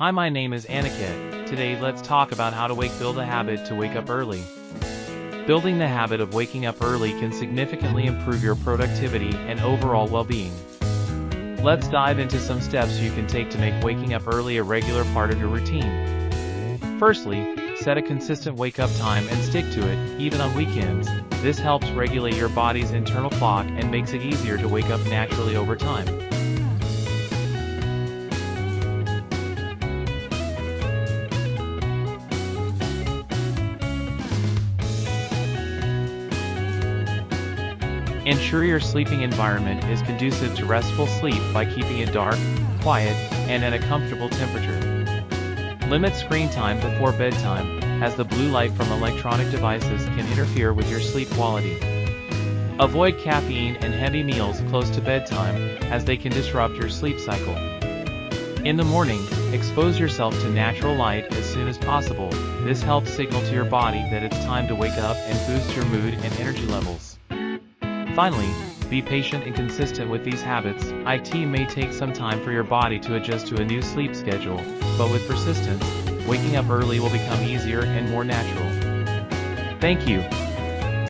Hi, my name is Aniket. Today let's talk about how to build a habit to wake up early. Building the habit of waking up early can significantly improve your productivity and overall well-being. Let's dive into some steps you can take to make waking up early a regular part of your routine. Firstly, set a consistent wake-up time and stick to it, even on weekends. This helps regulate your body's internal clock and makes it easier to wake up naturally over time. Ensure your sleeping environment is conducive to restful sleep by keeping it dark, quiet, and at a comfortable temperature. Limit screen time before bedtime, as the blue light from electronic devices can interfere with your sleep quality. Avoid caffeine and heavy meals close to bedtime, as they can disrupt your sleep cycle. In the morning, expose yourself to natural light as soon as possible. This helps signal to your body that it's time to wake up and boost your mood and energy levels. Finally, be patient and consistent with these habits. It may take some time for your body to adjust to a new sleep schedule, but with persistence, waking up early will become easier and more natural. Thank you.